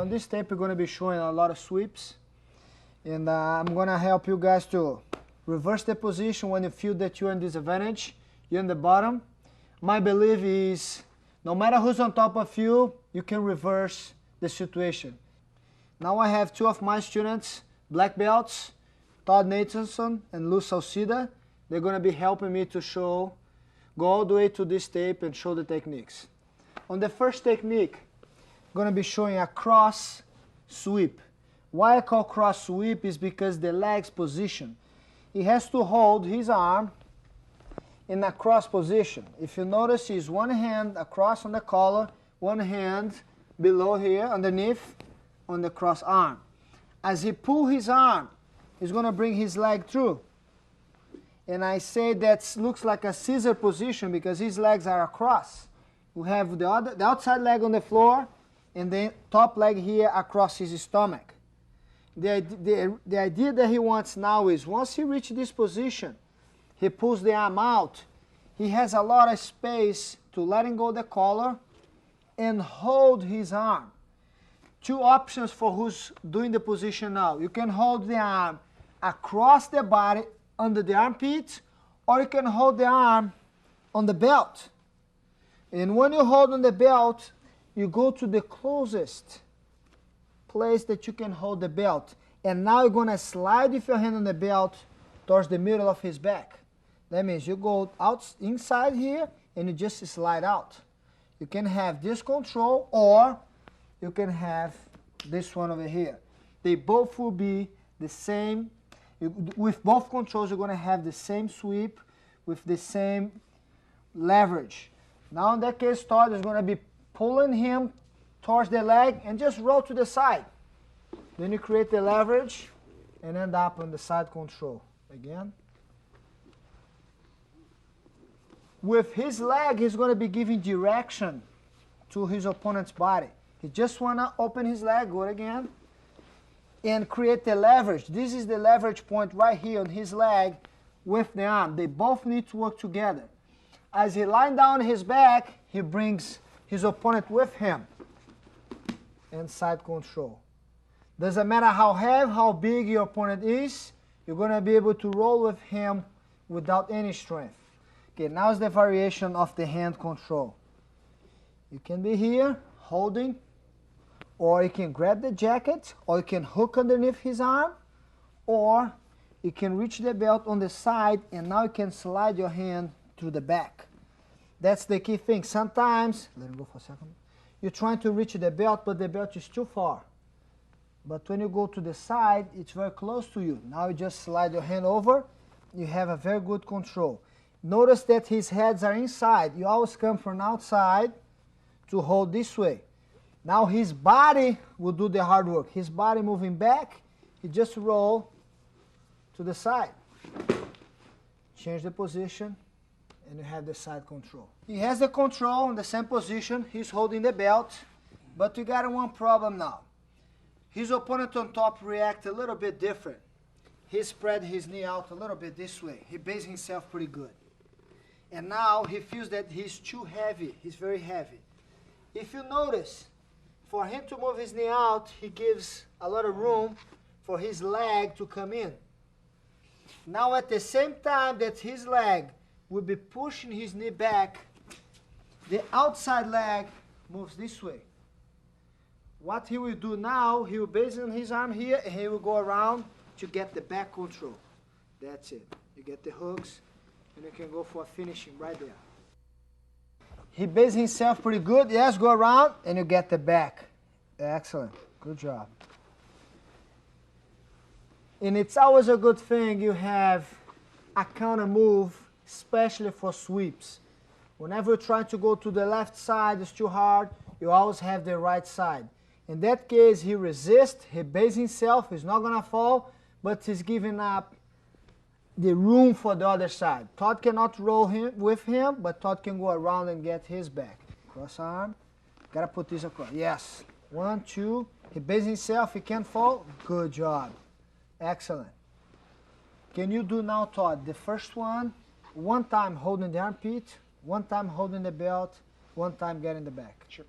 On this tape, we're going to be showing a lot of sweeps. And I'm going to help you guys to reverse the position when you feel that you're in disadvantage. You're in the bottom. My belief is no matter who's on top of you, you can reverse the situation. Now I have two of my students, black belts, Todd Nathanson and Lou Salcida. They're going to be helping me to show, go all the way to this tape and show the techniques. On the first technique, I'm going to be showing a cross sweep. Why I call cross sweep is because the leg's position. He has to hold his arm in a cross position. If you notice, he's one hand across on the collar, one hand below here, underneath, on the cross arm. As he pulls his arm, he's going to bring his leg through. And I say that looks like a scissor position because his legs are across. We have the outside leg on the floor and the top leg here across his stomach. The idea that he wants now is once he reaches this position, he pulls the arm out, he has a lot of space to letting go the collar and hold his arm. Two options for who's doing the position now. You can hold the arm across the body under the armpit, or you can hold the arm on the belt. And when you hold on the belt, you go to the closest place that you can hold the belt. And now you're going to slide with your hand on the belt towards the middle of his back. That means you go out inside here and you just slide out. You can have this control or you can have this one over here. They both will be the same. With both controls, you're going to have the same sweep with the same leverage. Now in that case, Todd is going to be pulling him towards the leg and just roll to the side. Then you create the leverage and end up on the side control. Again. With his leg, he's going to be giving direction to his opponent's body. He just want to open his leg, go again, and create the leverage. This is the leverage point right here on his leg with the arm. They both need to work together. As he lies down his back, he brings his opponent with him and side control. Doesn't matter how heavy, how big your opponent is, you're going to be able to roll with him without any strength. Okay, now is the variation of the hand control. You can be here holding, or you can grab the jacket, or you can hook underneath his arm, or you can reach the belt on the side and now you can slide your hand through the back. That's the key thing. Sometimes, let me go for a second, you're trying to reach the belt, but the belt is too far. But when you go to the side, it's very close to you. Now you just slide your hand over, you have a very good control. Notice that his heads are inside. You always come from outside to hold this way. Now his body will do the hard work. His body moving back, he just roll to the side. Change the position, and you have the side control. He has the control in the same position. He's holding the belt, but you got one problem now. His opponent on top react a little bit different. He spread his knee out a little bit this way. He bases himself pretty good. And now he feels that he's too heavy. He's very heavy. If you notice, for him to move his knee out, he gives a lot of room for his leg to come in. Now at the same time that his leg will be pushing his knee back, the outside leg moves this way. What he will do now, he will base on his arm here and he will go around to get the back control. That's it. You get the hooks and you can go for a finishing right there. He bases himself pretty good. Yes, go around and you get the back. Excellent. Good job. And it's always a good thing you have a counter move, especially for sweeps. Whenever you try to go to the left side, it's too hard, you always have the right side. In that case, he resists, he bases himself, he's not going to fall, but he's giving up the room for the other side. Todd cannot roll with him, but Todd can go around and get his back. Cross arm. Got to put this across. Yes. 1, 2. He bases himself, he can't fall. Good job. Excellent. Can you do now, Todd, the first one time holding the armpit, one time holding the belt, one time getting the back? Sure.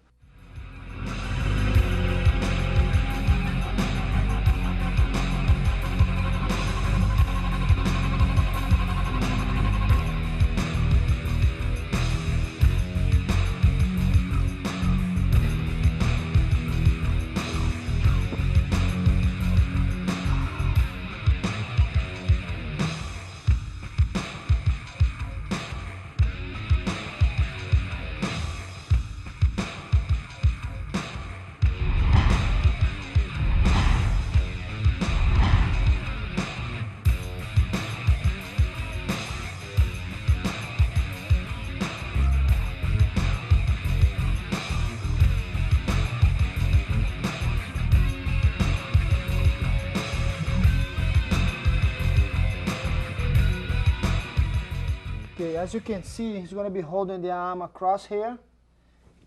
as you can see, he's going to be holding the arm across here,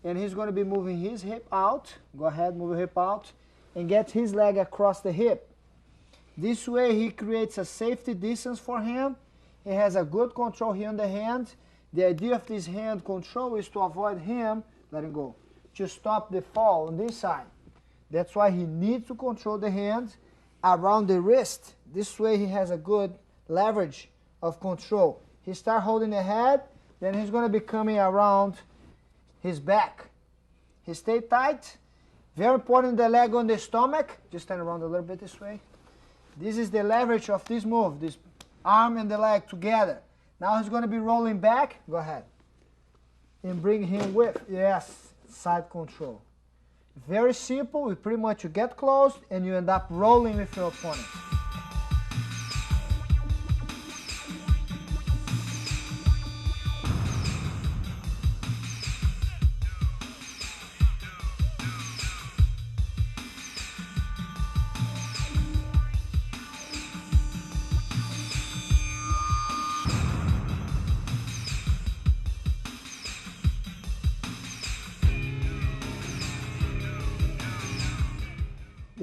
and he's going to be moving his hip out. Go ahead, move your hip out, and get his leg across the hip. This way he creates a safety distance for him. He has a good control here on the hand. The idea of this hand control is to avoid him, letting go, to stop the fall on this side. That's why he needs to control the hand around the wrist. This way he has a good leverage of control. He starts holding the head, then he's going to be coming around his back. He stay tight. Very important, the leg on the stomach. Just turn around a little bit this way. This is the leverage of this move, this arm and the leg together. Now he's going to be rolling back. Go ahead. And bring him with, yes, side control. Very simple. You pretty much, you get close and you end up rolling with your opponent.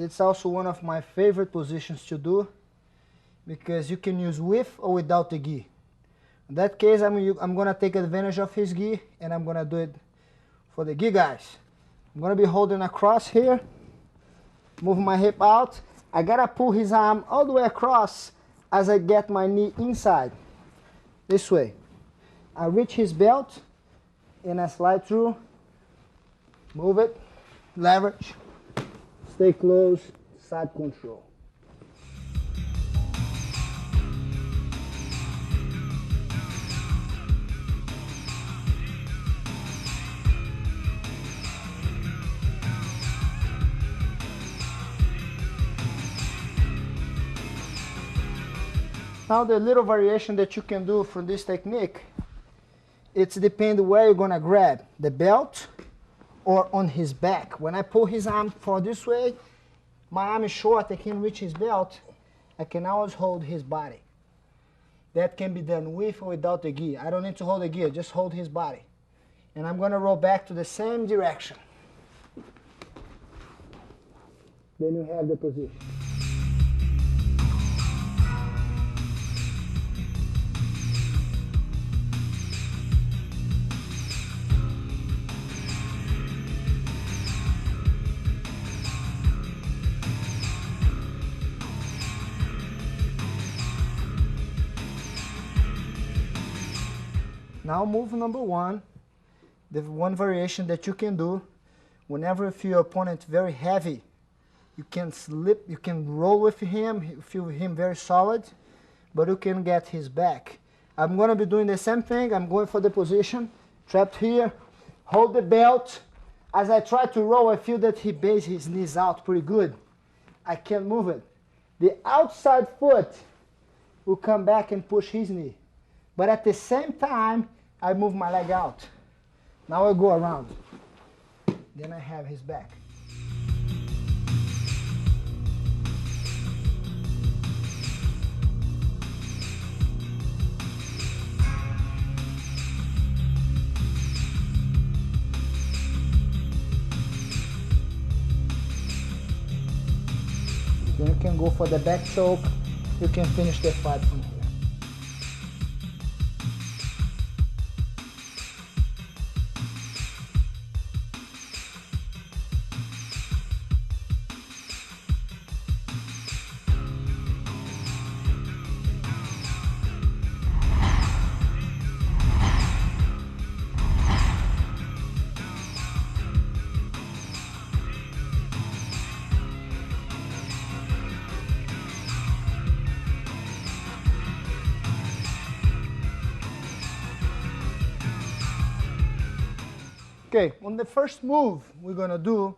It's also one of my favorite positions to do because you can use with or without the gi. In that case, I'm going to take advantage of his gi and I'm going to do it for the gi guys. I'm going to be holding across here, move my hip out. I got to pull his arm all the way across as I get my knee inside. This way. I reach his belt and I slide through, move it, leverage. Stay close, side control. Now the little variation that you can do from this technique, it's depend where you're gonna grab, the belt or on his back. When I pull his arm for this way, my arm is short, I can reach his belt, I can always hold his body. That can be done with or without the gi. I don't need to hold the gi, just hold his body. And I'm going to roll back to the same direction. Then you have the position. Now move number one, the one variation that you can do, whenever you feel your opponent very heavy, you can slip, you can roll with him, you feel him very solid, but you can get his back. I'm going to be doing the same thing. I'm going for the position, trapped here, hold the belt. As I try to roll, I feel that he bases his knees out pretty good. I can't move it. The outside foot will come back and push his knee. But at the same time, I move my leg out. Now I go around. Then I have his back. Then you can go for the back choke. You can finish the fight from here. Okay, on the first move we're going to do,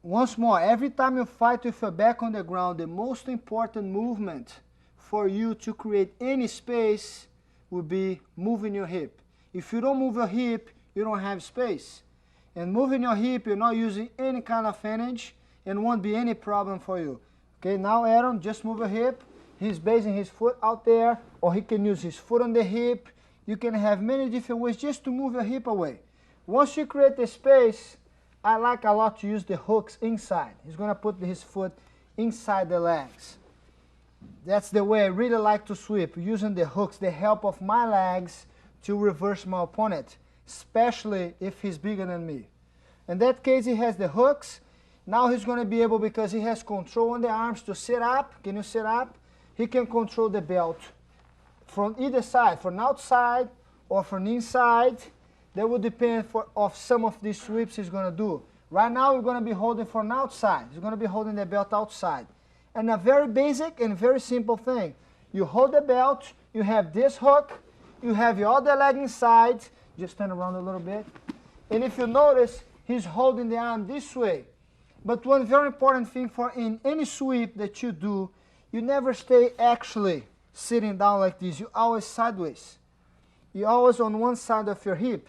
once more, every time you fight with your back on the ground, the most important movement for you to create any space will be moving your hip. If you don't move your hip, you don't have space. And moving your hip, you're not using any kind of energy and won't be any problem for you. Okay, now Aaron, just move your hip. He's basing his foot out there, or he can use his foot on the hip You can have many different ways just to move your hip away. Once you create the space, I like a lot to use the hooks inside. He's going to put his foot inside the legs. That's the way I really like to sweep, using the hooks, the help of my legs to reverse my opponent, especially if he's bigger than me. In that case, he has the hooks. Now he's going to be able, because he has control on the arms, to sit up. Can you sit up? He can control the belt from either side, from outside or from inside. That will depend of some of these sweeps he's going to do. Right now, we're going to be holding from outside. He's going to be holding the belt outside. And a very basic and very simple thing. You hold the belt, you have this hook, you have your other leg inside. Just turn around a little bit. And if you notice, he's holding the arm this way. But one very important thing for in any sweep that you do, you never stay actually sitting down like this. You're always sideways. You're always on one side of your hip.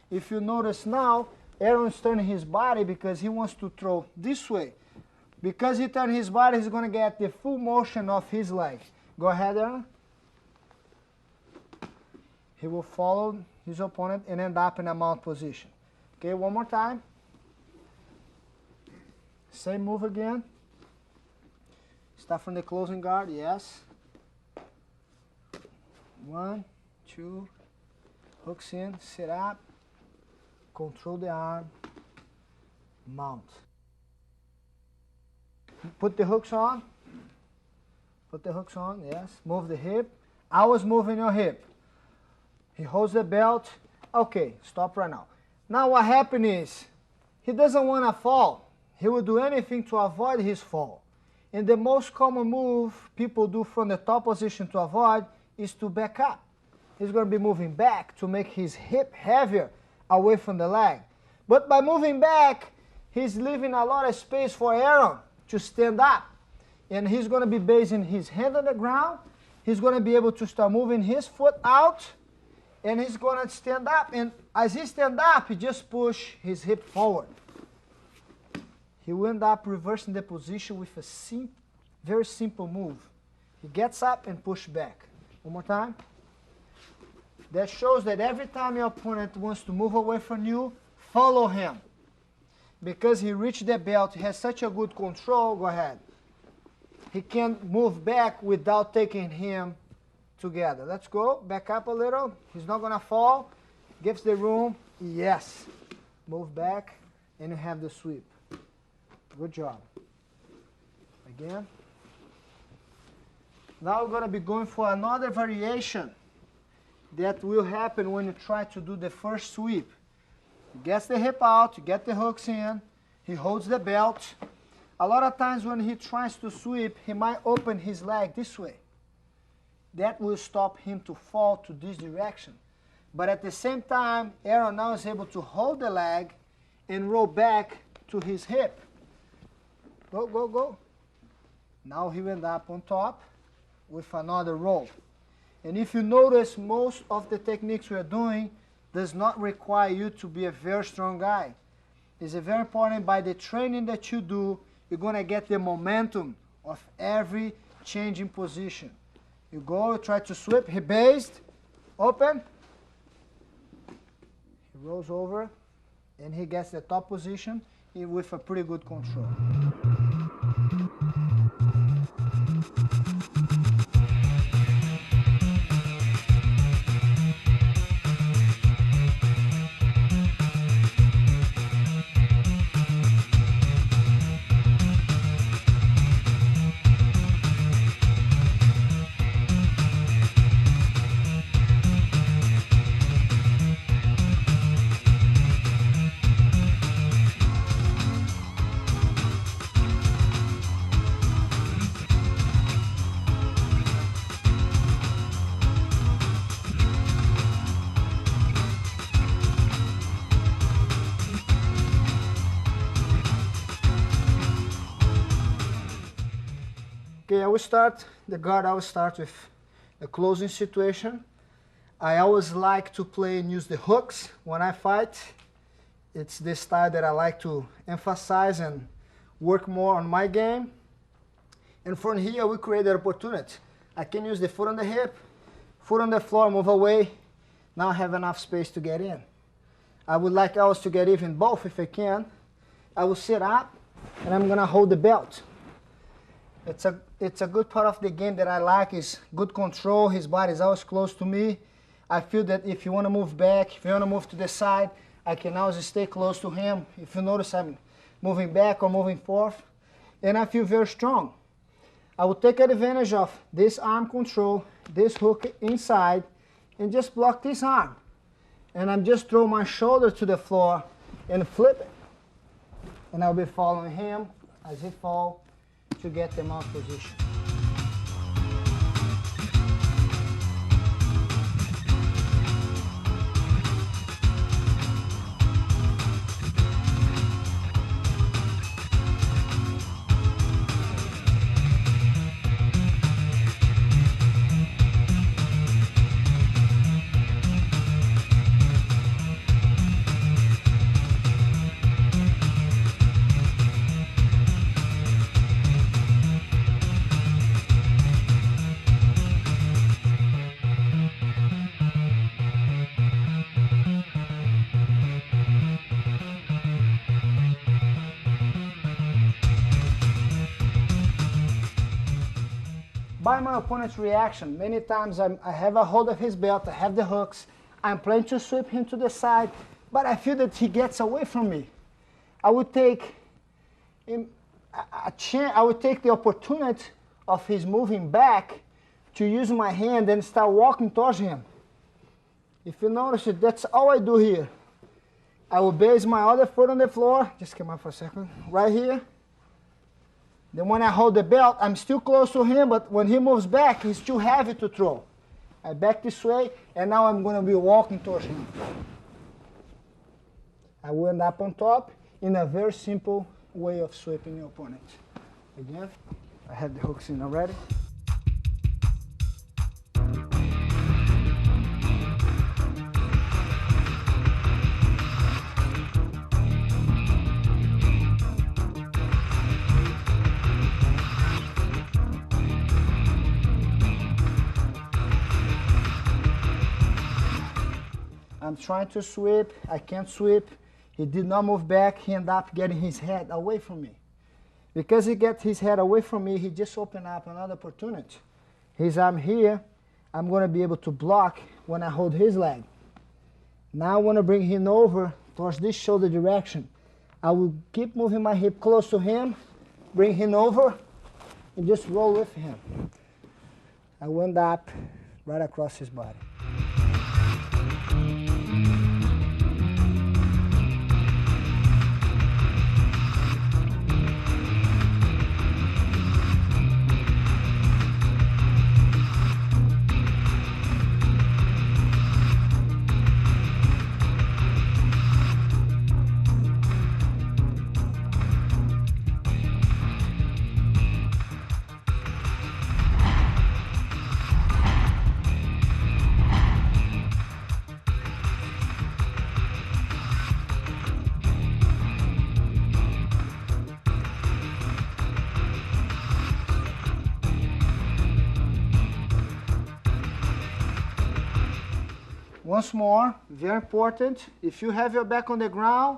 If you notice now, Aaron's turning his body because he wants to throw this way. Because he turned his body, he's going to get the full motion of his leg. Go ahead, Aaron. He will follow his opponent and end up in a mount position. Okay, one more time. Same move again. Start from the closing guard, yes. 1, 2, hooks in, sit up, control the arm, mount. Put the hooks on. Put the hooks on, yes. Move the hip. I was moving your hip. He holds the belt. Okay, stop right now. Now what happened is, he doesn't want to fall. He will do anything to avoid his fall. And the most common move people do from the top position to avoid is to back up. He's going to be moving back to make his hip heavier away from the leg. But by moving back, he's leaving a lot of space for Aaron to stand up. And he's going to be basing his hand on the ground. He's going to be able to start moving his foot out. And he's going to stand up. And as he stands up, he just push his hip forward. He will end up reversing the position with a very simple move. He gets up and push back. One more time. That shows that every time your opponent wants to move away from you, follow him. Because he reached the belt, he has such a good control, go ahead. He can move back without taking him together. Let's go, back up a little. He's not going to fall. Gives the room, yes. Move back, and you have the sweep. Good job. Again. Now we're going to be going for another variation that will happen when you try to do the first sweep. He gets the hip out, you get the hooks in, he holds the belt. A lot of times when he tries to sweep, he might open his leg this way. That will stop him to fall to this direction. But at the same time, Aaron now is able to hold the leg and roll back to his hip. Go, go, go. Now he will end up on top with another roll. And if you notice, most of the techniques we are doing does not require you to be a very strong guy. It's very important by the training that you do, you're going to get the momentum of every change in position. You go, try to sweep, he based, open, he rolls over, and he gets the top position with a pretty good control. Okay, I will start with the closing situation. I always like to play and use the hooks when I fight. It's the style that I like to emphasize and work more on my game. And from here, we create an opportunity. I can use the foot on the hip, foot on the floor, move away, Now I have enough space to get in. I would like ours to get even both if I can. I will sit up and I'm gonna hold the belt. It's a good part of the game that I like is good control. His body is always close to me. I feel that if you want to move back, if you want to move to the side, I can always stay close to him. If you notice I'm moving back or moving forth, and I feel very strong. I will take advantage of this arm control, this hook inside, and just block this arm. And I'm just throw my shoulder to the floor and flip it. And I'll be following him as he falls to get the mount position. By my opponent's reaction, many times I have a hold of his belt, I have the hooks, I'm planning to sweep him to the side, but I feel that he gets away from me. I would take I would take the opportunity of his moving back to use my hand and start walking towards him. If you notice it, that's all I do here. I will base my other foot on the floor, just come up for a second, right here. Then when I hold the belt, I'm still close to him, but when he moves back, he's too heavy to throw. I back this way, and now I'm going to be walking towards him. I will end up on top in a very simple way of sweeping your opponent. Again, I have the hooks in already. I'm trying to sweep, I can't sweep. He did not move back, he ended up getting his head away from me. Because he gets his head away from me, he just opened up another opportunity. His arm here, I'm going to be able to block when I hold his leg. Now I want to bring him over towards this shoulder direction. I will keep moving my hip close to him, bring him over, and just roll with him. I will end up right across his body. Once more, very important, if you have your back on the ground,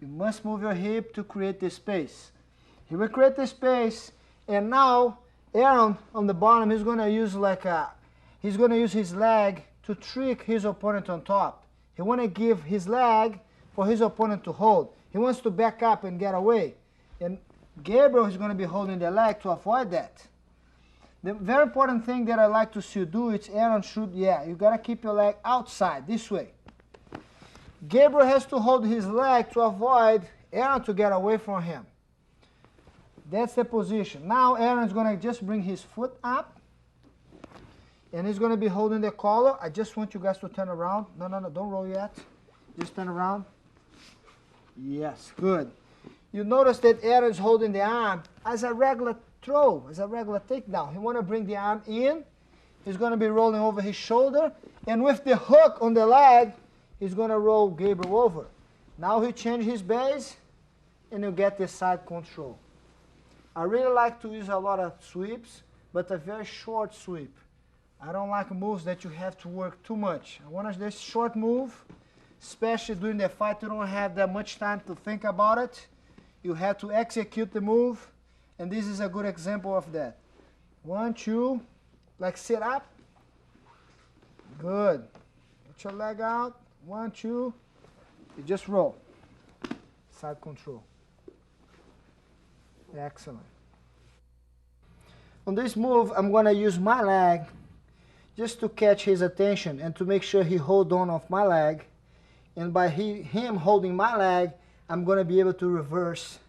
you must move your hip to create the space. He will create the space, and now Aaron on the bottom is going to use he's going to use his leg to trick his opponent on top. He want to give his leg for his opponent to hold. He wants to back up and get away. And Gabriel is going to be holding the leg to avoid that. The very important thing that I like to see you do is Aaron should, you got to keep your leg outside, this way. Gabriel has to hold his leg to avoid Aaron to get away from him. That's the position. Now Aaron's going to just bring his foot up, and he's going to be holding the collar. I just want you guys to turn around. No, don't roll yet. Just turn around. Yes, good. You notice that Aaron's holding the arm as a regular throw, as a regular takedown. He want to bring the arm in. He's going to be rolling over his shoulder, and with the hook on the leg, he's going to roll Gabriel over. Now he change his base, and you get the side control. I really like to use a lot of sweeps, but a very short sweep. I don't like moves that you have to work too much. I want to do a short move, especially during the fight. You don't have that much time to think about it. You have to execute the move, and this is a good example of that. 1, 2, like sit up. Good. Put your leg out. 1, 2. You just roll. Side control. Excellent. On this move, I'm going to use my leg just to catch his attention and to make sure he hold on of my leg. And by him holding my leg, I'm going to be able to reverse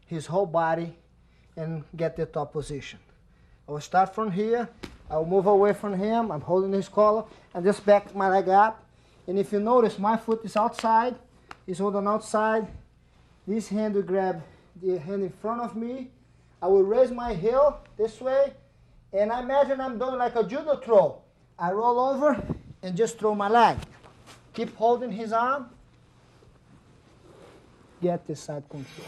his whole body and get the top position. I will start from here. I will move away from him. I'm holding his collar and just back my leg up. And if you notice, my foot is outside. He's holding outside. This hand will grab the hand in front of me. I will raise my heel this way. And I imagine I'm doing like a judo throw. I roll over and just throw my leg. Keep holding his arm. Get the side control.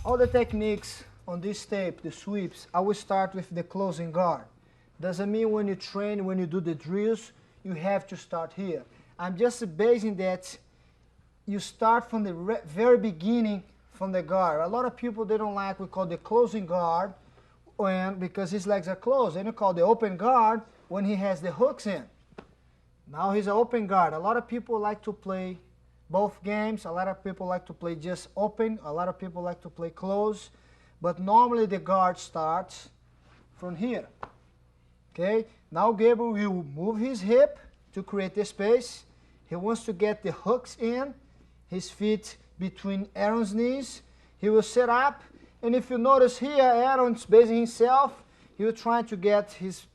All the techniques on this tape, the sweeps, I will start with the closing guard. Doesn't mean when you train, when you do the drills, you have to start here. I'm just basing that you start from the very beginning from the guard. A lot of people, they don't like what we call the closing guard because his legs are closed. And you call the open guard when he has the hooks in. Now he's an open guard. A lot of people like to play both games. A lot of people like to play just open. A lot of people like to play close. But normally the guard starts from here. Okay? Now Gabriel will move his hip to create the space. He wants to get the hooks in, his feet between Aaron's knees. He will sit up. And if you notice here, Aaron's basing himself. He will try to get his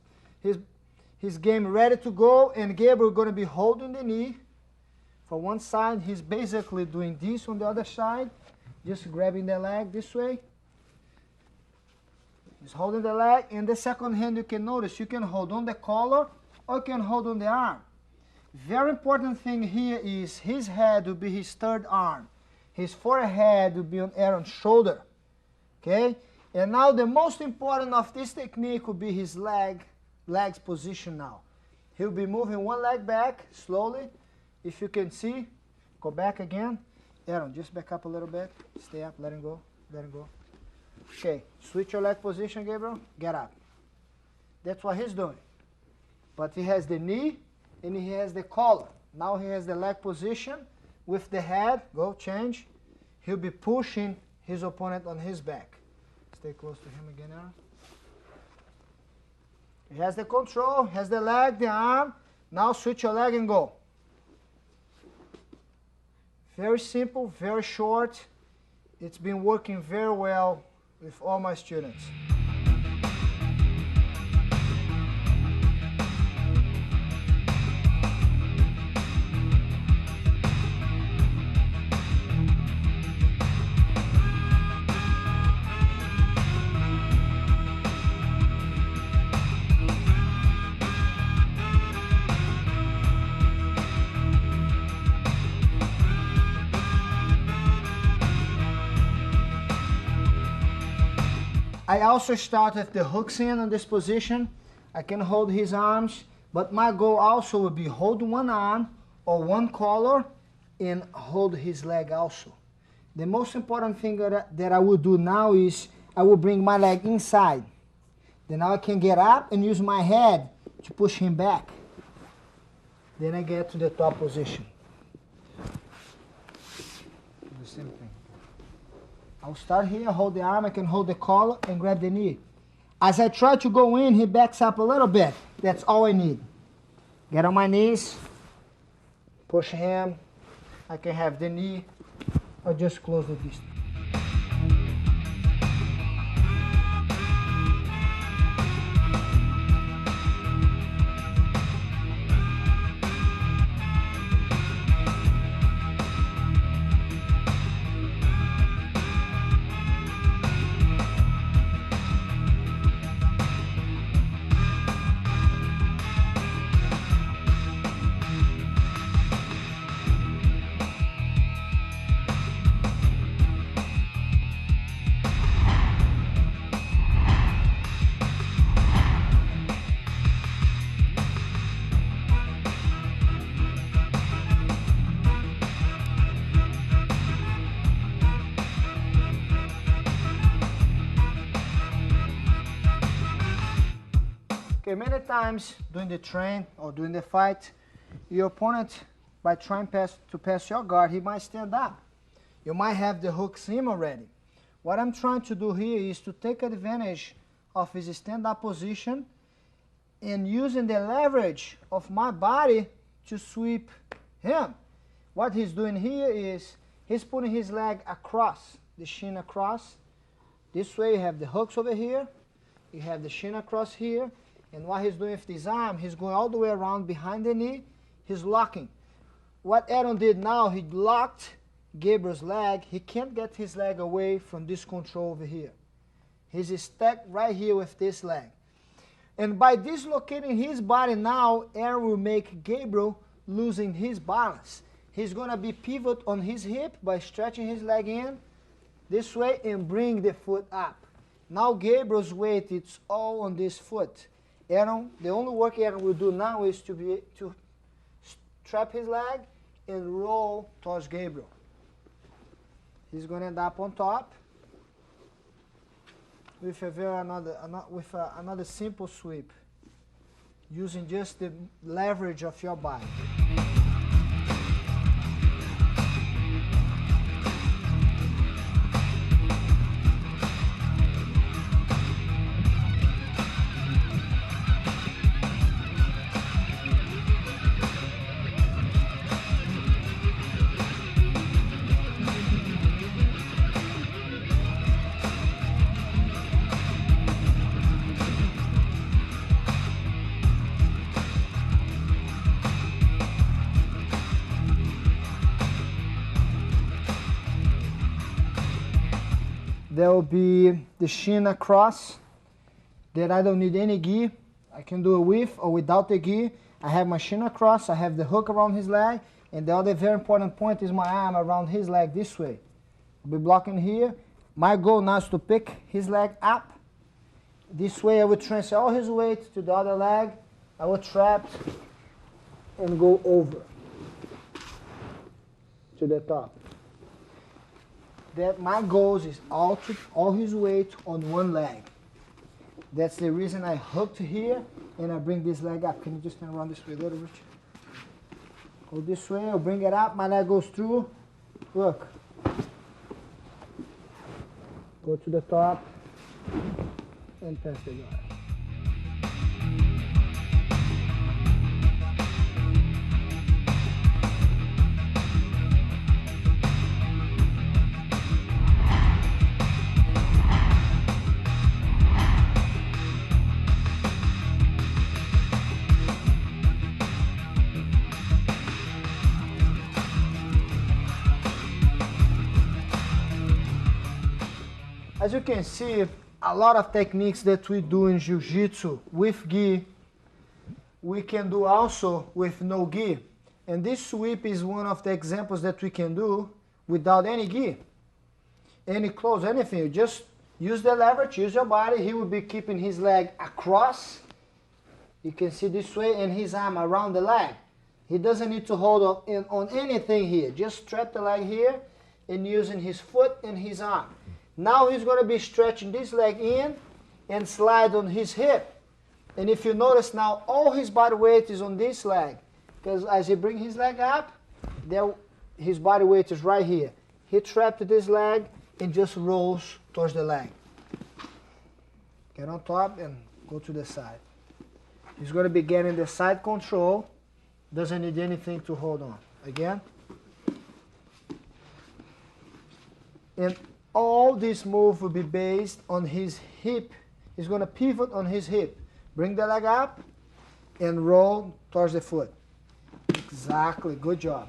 game ready to go. And Gabriel is going to be holding the knee. For one side, he's basically doing this on the other side, just grabbing the leg this way. He's holding the leg, and the second hand you can notice, you can hold on the collar or you can hold on the arm. Very important thing here is his head will be his third arm. His forehead will be on Aaron's shoulder. Okay? And now the most important of this technique will be his leg's position now. He'll be moving one leg back slowly. If you can see, go back again. Aaron, just back up a little bit. Stay up, let him go, let him go. Okay, switch your leg position, Gabriel. Get up. That's what he's doing. But he has the knee and he has the collar. Now he has the leg position with the head. Go, change. He'll be pushing his opponent on his back. Stay close to him again, Aaron. He has the control, has the leg, the arm. Now switch your leg and go. Very simple, very short. It's been working very well with all my students. I also start with the hooks in on this position. I can hold his arms, but my goal also will be hold one arm or one collar and hold his leg also. The most important thing that I will do now is I will bring my leg inside. Then now I can get up and use my head to push him back. Then I get to the top position. The same thing. I'll start here, hold the arm, I can hold the collar and grab the knee. As I try to go in, he backs up a little bit. That's all I need. Get on my knees, push him. I can have the knee or just close the distance. Okay, many times during the train or during the fight, your opponent, by trying to pass your guard, he might stand up. You might have the hooks in already. What I'm trying to do here is to take advantage of his stand-up position and using the leverage of my body to sweep him. What he's doing here is he's putting his leg across, the shin across. This way you have the hooks over here, you have the shin across here, and what he's doing with this arm, he's going all the way around behind the knee, he's locking. What Aaron did now, he locked Gabriel's leg. He can't get his leg away from this control over here. He's stuck right here with this leg. And by dislocating his body now, Aaron will make Gabriel losing his balance. He's going to be pivot on his hip by stretching his leg in this way and bring the foot up. Now Gabriel's weight, it's all on this foot. Aaron, the only work Aaron will do now is to strap his leg and roll towards Gabriel. He's going to end up on top with another simple sweep, using just the leverage of your body. There will be the shin across that I don't need any gi. I can do it with or without the gi. I have my shin across, I have the hook around his leg, and the other very important point is my arm around his leg this way. I'll be blocking here. My goal now is to pick his leg up. This way I will transfer all his weight to the other leg. I will trap and go over to the top. That my goal is all his weight on one leg. That's the reason I hooked here and I bring this leg up. Can you just turn around this way a little, Rich? Go this way, I'll bring it up, my leg goes through. Look. Go to the top and pass the guard. As you can see, a lot of techniques that we do in Jiu-Jitsu with gi, we can do also with no gi. And this sweep is one of the examples that we can do without any gi, any clothes, anything. You just Use the leverage, use your body. He will be keeping his leg across. You can see this way, and his arm around the leg. He doesn't need to hold on anything here. Just strap the leg here and using his foot and his arm. Now he's going to be stretching this leg in and slide on his hip. And if you notice now, all his body weight is on this leg. Because as he brings his leg up, there, his body weight is right here. He trapped this leg and just rolls towards the leg. Get on top and go to the side. He's going to be getting the side control. Doesn't need anything to hold on. Again. And all this move will be based on his hip. He's going to pivot on his hip. Bring the leg up and roll towards the foot. Exactly. Good job.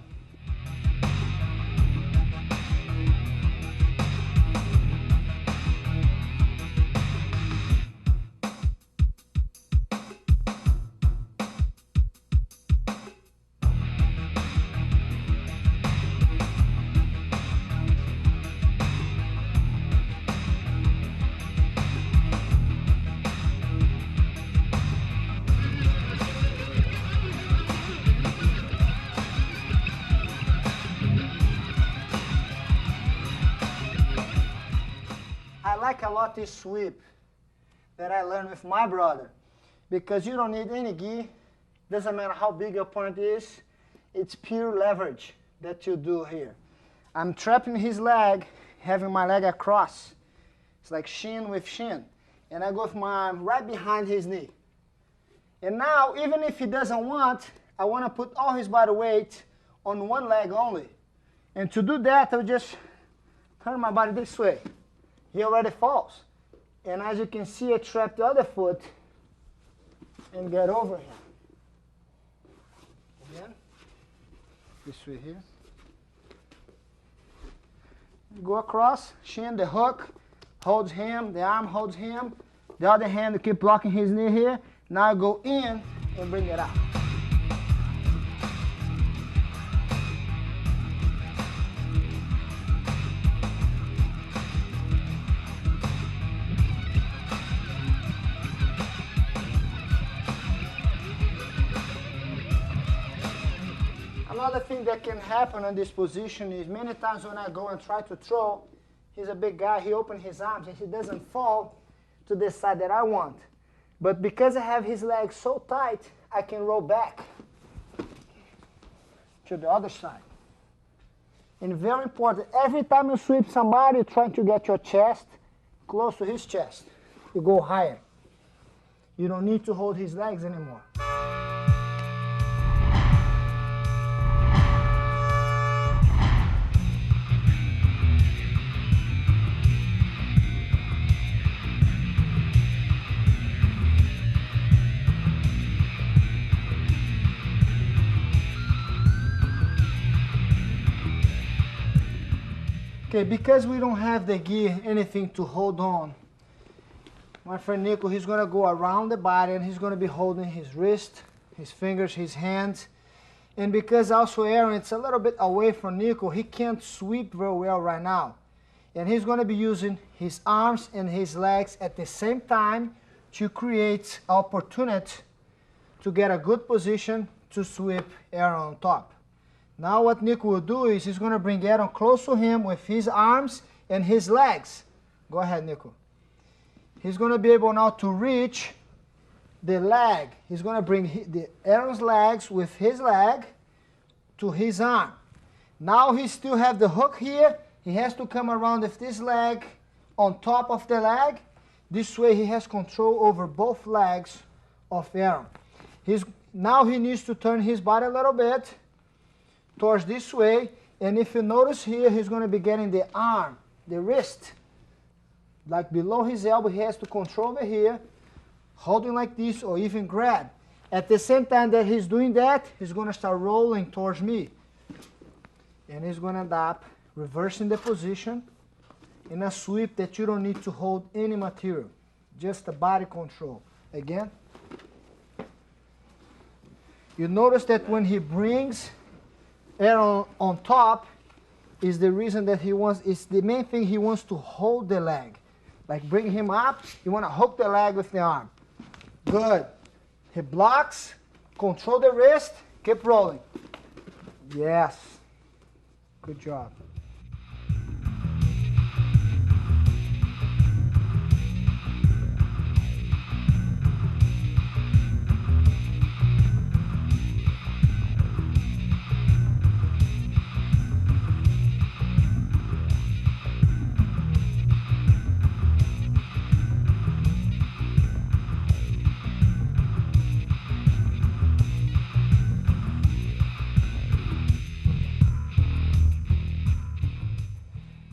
I like a lot this sweep that I learned with my brother, because you don't need any gi. Doesn't matter how big your opponent is. It's pure leverage that you do here. I'm trapping his leg, having my leg across. It's like shin with shin. And I go with my arm right behind his knee. And now, even if he doesn't want, I want to put all his body weight on one leg only. And to do that, I'll just turn my body this way. He already falls. And as you can see, I trap the other foot and get over him. Again, this way here. Go across, shin, the hook holds him, the arm holds him. The other hand, you keep blocking his knee here. Now go in and bring it out. Another thing that can happen in this position is many times when I go and try to throw, he's a big guy, he opens his arms and he doesn't fall to the side that I want. But because I have his legs so tight, I can roll back to the other side. And very important, every time you sweep somebody, trying to get your chest close to his chest. You go higher. You don't need to hold his legs anymore. Okay, because we don't have the gi, anything to hold on, my friend Nico, he's going to go around the body and he's going to be holding his wrist, his fingers, his hands. And because also Aaron, it's a little bit away from Nico, he can't sweep very well right now. And he's going to be using his arms and his legs at the same time to create opportunity to get a good position to sweep Aaron on top. Now what Nico will do is he's going to bring Aaron close to him with his arms and his legs. Go ahead, Nico. He's going to be able now to reach the leg. He's going to bring Aaron's legs with his leg to his arm. Now he still have the hook here. He has to come around with this leg on top of the leg. This way he has control over both legs of Aaron. Now he needs to turn his body a little bit towards this way, and if you notice here, he's going to be getting the arm, the wrist, like below his elbow. He has to control over here, holding like this, or even grab. At the same time that he's doing that, he's going to start rolling towards me, and he's going to end up reversing the position in a sweep that you don't need to hold any material, just the body control. Again, you notice that when he brings Aaron on top, is the reason that he wants, it's the main thing, he wants to hold the leg. Like bring him up, you want to hook the leg with the arm. Good. He blocks, control the wrist, keep rolling. Yes. Good job.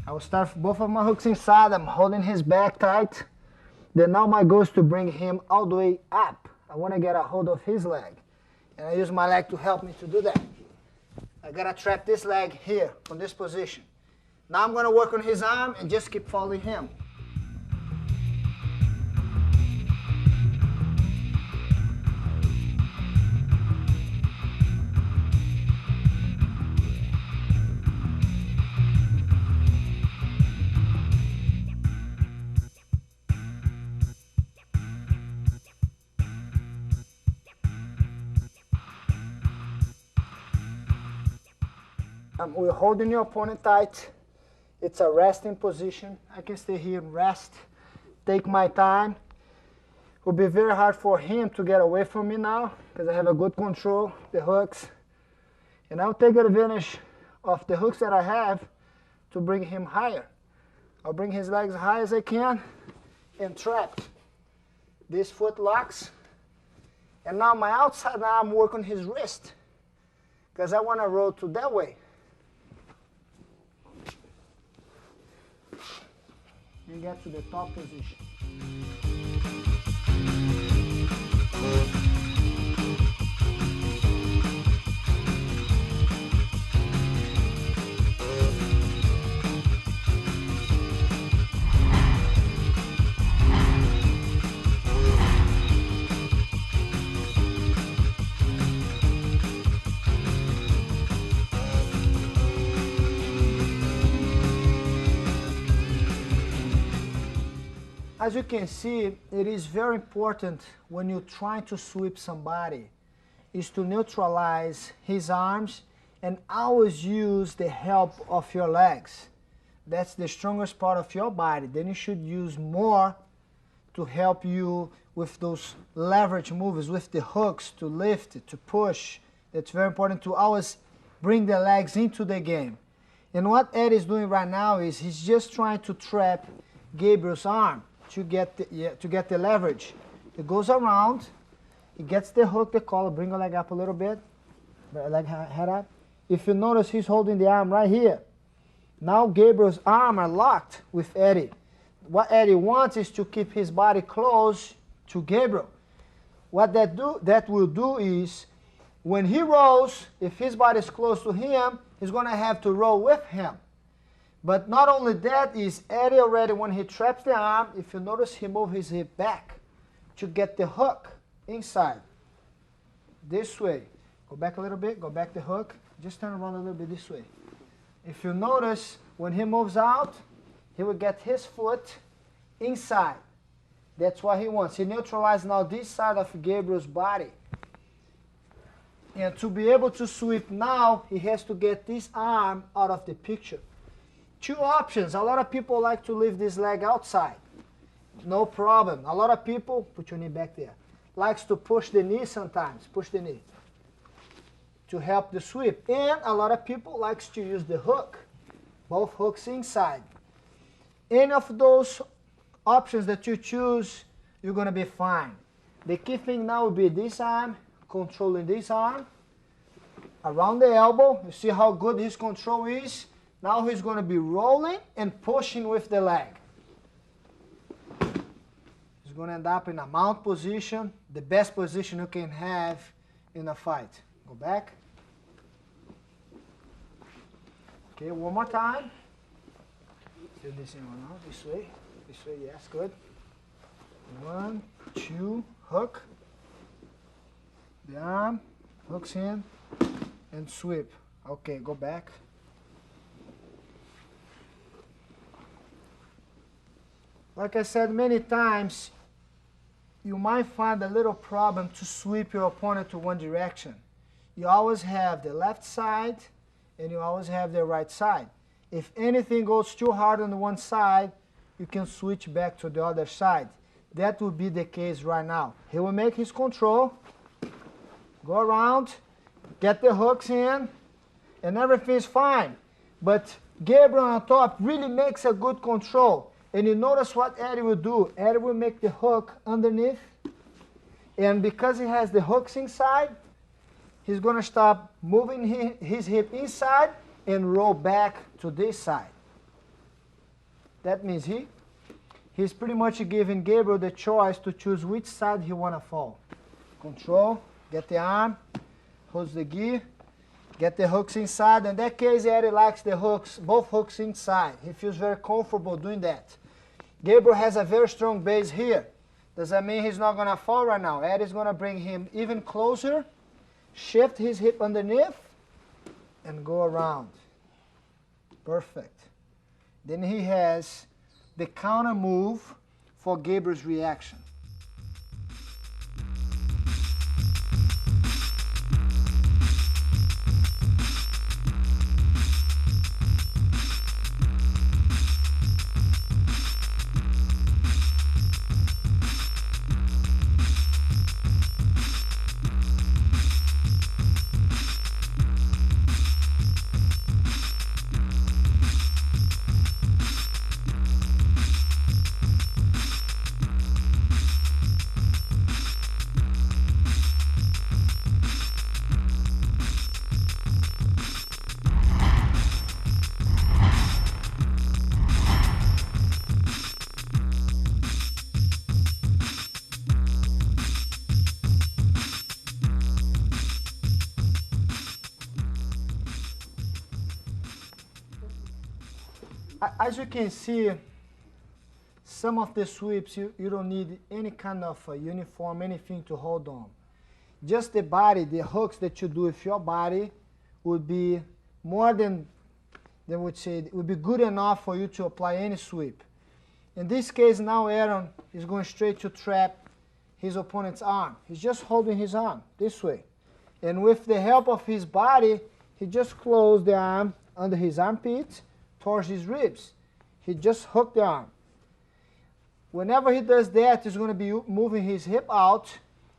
I will start both of my hooks inside. I'm holding his back tight. Then now my goal is to bring him all the way up. I want to get a hold of his leg. And I use my leg to help me to do that. I got to trap this leg here from this position. Now I'm going to work on his arm and just keep following him. We're holding your opponent tight. It's a resting position. I can stay here and rest, take my time. It will be very hard for him to get away from me now because I have a good control, the hooks. And I'll take advantage of the hooks that I have to bring him higher. I'll bring his legs as high as I can and trap. This foot locks. And now my outside arm work on his wrist because I want to roll to that way. And get to the top position. As you can see, it is very important when you're trying to sweep somebody is to neutralize his arms and always use the help of your legs. That's the strongest part of your body. Then you should use more to help you with those leverage moves, with the hooks, to lift, to push. That's very important to always bring the legs into the game. And what Ed is doing right now is he's just trying to trap Gabriel's arm to get the leverage. It goes around, it gets the hook, the collar, bring your leg up a little bit, leg head up. If you notice, he's holding the arm right here. Now Gabriel's arms are locked with Eddie. What Eddie wants is to keep his body close to Gabriel. What that will do is, when he rolls, if his body is close to him, he's going to have to roll with him. But not only that, is Eddie already, when he traps the arm, if you notice, he moves his hip back to get the hook inside. This way. Go back a little bit, go back the hook. Just turn around a little bit this way. If you notice, when he moves out, he will get his foot inside. That's what he wants. He neutralizes now this side of Gabriel's body. And to be able to sweep now, he has to get this arm out of the picture. Two options. A lot of people like to leave this leg outside. No problem. A lot of people, put your knee back there, likes to push the knee sometimes. Push the knee to help the sweep. And a lot of people likes to use the hook. Both hooks inside. Any of those options that you choose, you're going to be fine. The key thing now will be this arm, controlling this arm, around the elbow. You see how good his control is? Now he's going to be rolling and pushing with the leg. He's going to end up in a mount position, the best position you can have in a fight. Go back. Okay, one more time. Do this in one now, this way. This way, yes, good. 1, 2, hook. The arm, hooks in, and sweep. Okay, go back. Like I said many times, you might find a little problem to sweep your opponent to one direction. You always have the left side and you always have the right side. If anything goes too hard on one side, you can switch back to the other side. That will be the case right now. He will make his control, go around, get the hooks in, and everything's fine. But Gabriel on top really makes a good control. And you notice what Eddie will do. Eddie will make the hook underneath. And because he has the hooks inside, he's going to stop moving his hip inside and roll back to this side. That means he's pretty much giving Gabriel the choice to choose which side he want to fall. Control, get the arm, holds the gi, get the hooks inside. In that case, Eddie likes the hooks, both hooks inside. He feels very comfortable doing that. Gabriel has a very strong base here. Does that mean he's not going to fall right now? Eddie's going to bring him even closer, shift his hip underneath, and go around. Perfect. Then he has the counter move for Gabriel's reaction. As you can see, some of the sweeps, you don't need any kind of uniform, anything to hold on. Just the body, the hooks that you do with your body would be more than would say, it would be good enough for you to apply any sweep. In this case, now Aaron is going straight to trap his opponent's arm. He's just holding his arm this way. And with the help of his body, he just closed the arm under his armpit towards his ribs. He just hooked the arm. Whenever he does that, he's going to be moving his hip out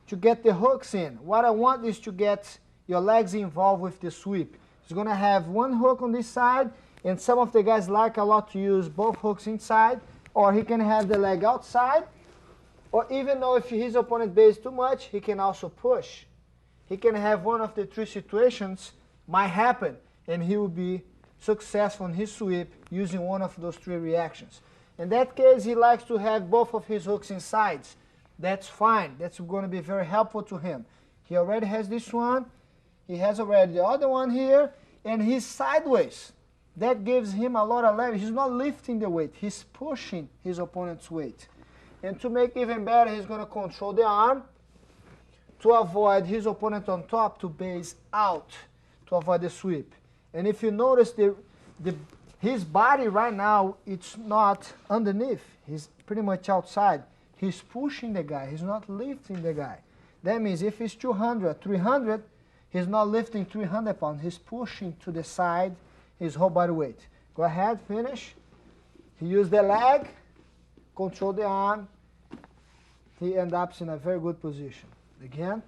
to get the hooks in. What I want is to get your legs involved with the sweep. He's going to have one hook on this side, and some of the guys like a lot to use both hooks inside, or he can have the leg outside, or even though if his opponent bases too much, he can also push. He can have one of the three situations might happen, and he will be successful in his sweep using one of those three reactions. In that case, he likes to have both of his hooks inside. That's fine. That's going to be very helpful to him. He already has this one. He has already the other one here, and he's sideways. That gives him a lot of leverage. He's not lifting the weight. He's pushing his opponent's weight. And to make even better, he's going to control the arm to avoid his opponent on top to base out to avoid the sweep. And if you notice, his body right now, it's not underneath. He's pretty much outside. He's pushing the guy. He's not lifting the guy. That means if he's 200, 300, he's not lifting 300 pounds. He's pushing to the side his whole body weight. Go ahead, finish. He used the leg, control the arm. He ends up in a very good position. Again,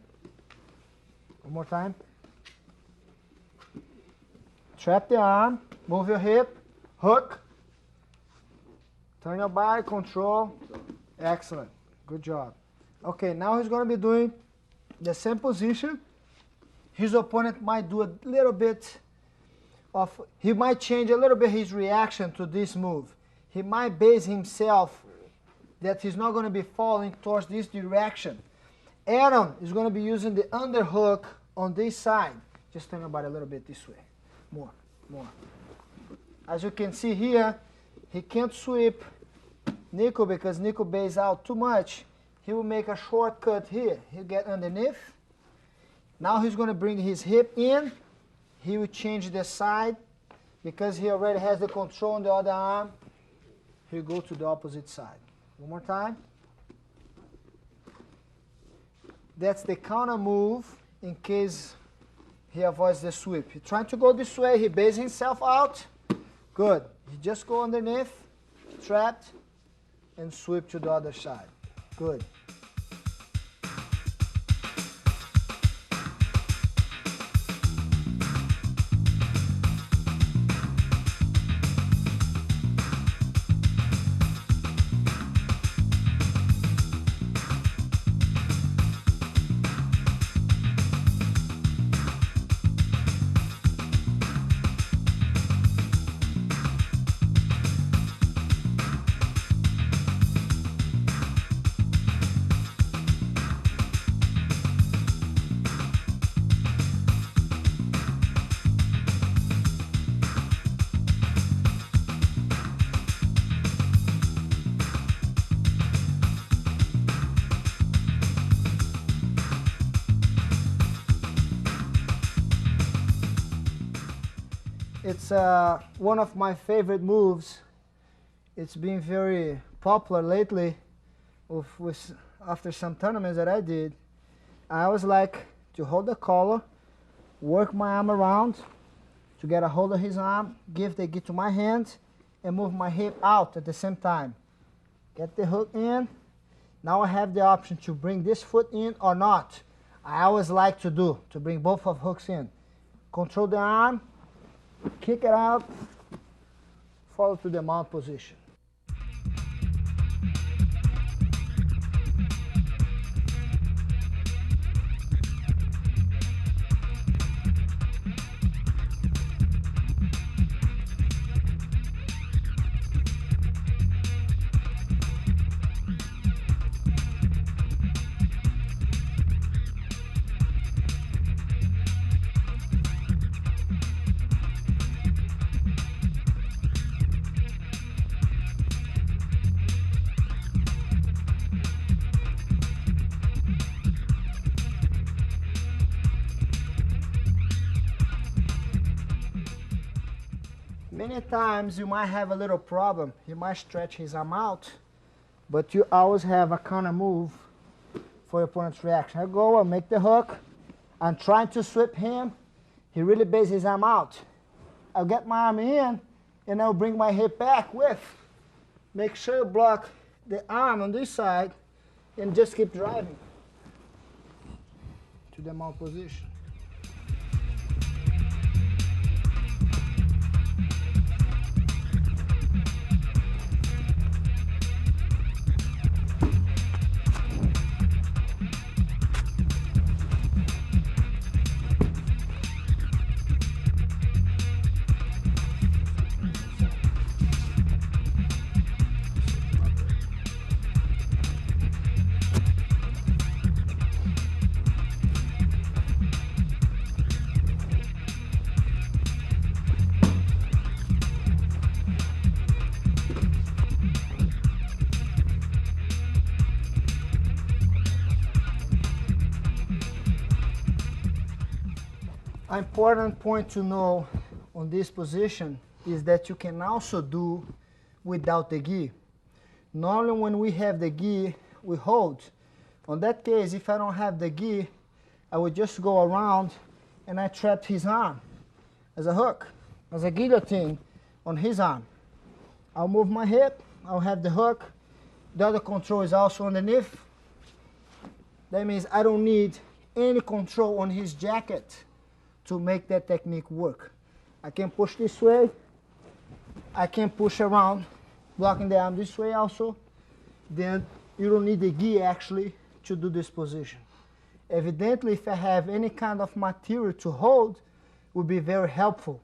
one more time. Trap the arm, move your hip, hook, turn your body, control. Excellent. Good job. Okay, now he's going to be doing the same position. His opponent might do a little bit of, he might change a little bit his reaction to this move. He might base himself that he's not going to be falling towards this direction. Aaron is going to be using the underhook on this side. Just turn your body a little bit this way. More. As you can see here, he can't sweep Nico because Nico bases out too much. He will make a shortcut here. He'll get underneath. Now he's going to bring his hip in. He will change the side because he already has the control on the other arm. He'll go to the opposite side. One more time. That's the counter move in case he avoids the sweep. He's trying to go this way. He bases himself out. Good. He just go underneath, trapped, and sweep to the other side. Good. It's one of my favorite moves. It's been very popular lately after some tournaments that I did. I always like to hold the collar, work my arm around to get a hold of his arm, give the gi to my hand, and move my hip out at the same time. Get the hook in. Now I have the option to bring this foot in or not. I always like to bring both of hooks in. Control the arm, kick it out, follow to the mount position. Many times you might have a little problem. He might stretch his arm out, but you always have a counter move for your opponent's reaction. I go, I make the hook, I'm trying to sweep him, he really bases his arm out. I'll get my arm in, and I'll bring my hip back with. Make sure you block the arm on this side, and just keep driving to the mount position. An important point to know on this position is that you can also do without the gi. Normally when we have the gi, we hold. On that case, if I don't have the gi, I would just go around and I trap his arm as a hook, as a guillotine on his arm. I'll move my hip, I'll have the hook. The other control is also underneath. That means I don't need any control on his jacket to make that technique work. I can push this way, I can push around, blocking the arm this way also. Then you don't need the gi actually to do this position. Evidently, if I have any kind of material to hold, it would be very helpful,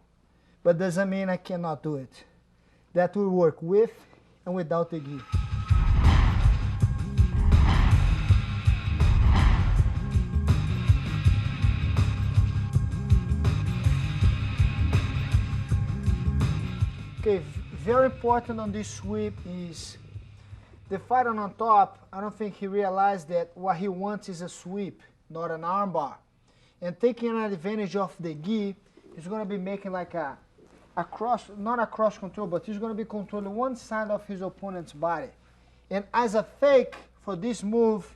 but doesn't mean I cannot do it. That will work with and without the gi. Okay, very important on this sweep is the fighter on top. I don't think he realized that what he wants is a sweep, not an armbar. And taking advantage of the gi, he's going to be making like a cross, not a cross control, but he's going to be controlling one side of his opponent's body. And as a fake for this move,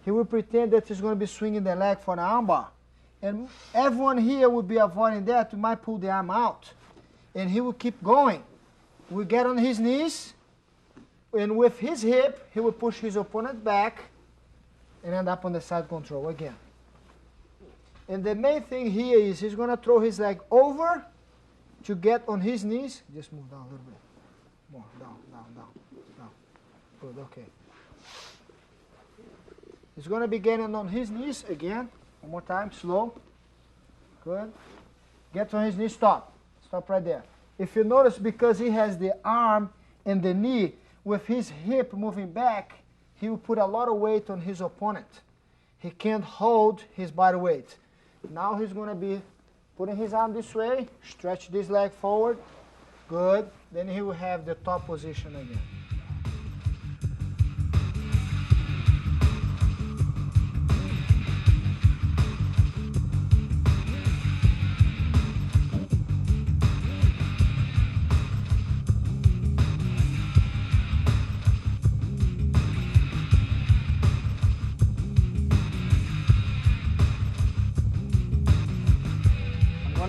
he will pretend that he's going to be swinging the leg for the armbar. And everyone here will be avoiding that. You might pull the arm out. And he will keep going. We get on his knees, and with his hip, he will push his opponent back and end up on the side control again. And the main thing here is he's going to throw his leg over to get on his knees. Just move down a little bit. More, down. Good, okay. He's going to be getting on his knees again. One more time, slow. Good. Get on his knees, stop. Stop right there. If you notice, because he has the arm and the knee, with his hip moving back, he will put a lot of weight on his opponent. He can't hold his body weight. Now he's going to be putting his arm this way, stretch this leg forward. Good. Then he will have the top position again.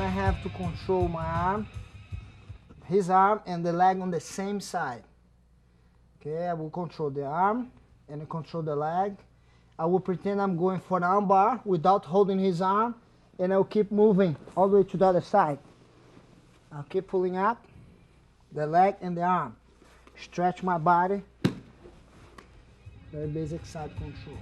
Have to control my arm, his arm and the leg on the same side. Okay, I will control the arm and control the leg. I will pretend I'm going for the arm bar without holding his arm, and I'll keep moving all the way to the other side. I'll keep pulling up the leg and the arm. Stretch my body. Very basic side control.